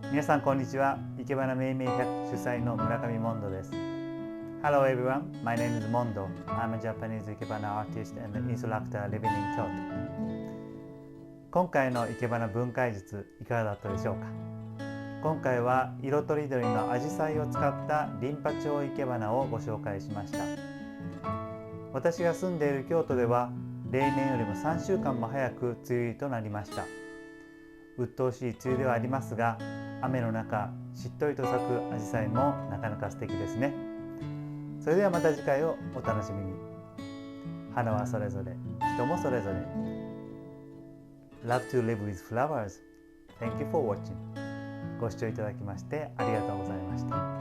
皆さんこんにちは。いけばなめいめい100主催の村上モンドです。Hello everyone, my name is Mondo. I'm a Japanese Ikebana artist and instructor living in Kyoto. 今回のいけばな分解術いかがだったでしょうか。今回は色とりどりのアジサイを使ったリンパ蝶いけばなをご紹介しました。私が住んでいる京都では例年よりも3週間も早く梅雨入りとなりました。鬱陶しい梅雨ではありますが、雨の中しっとりと咲くアジサイもなかなか素敵ですね。それではまた次回をお楽しみに。花はそれぞれ、人もそれぞれ。Love to live with flowers. Thank you for watching. ご視聴いただきましてありがとうございました。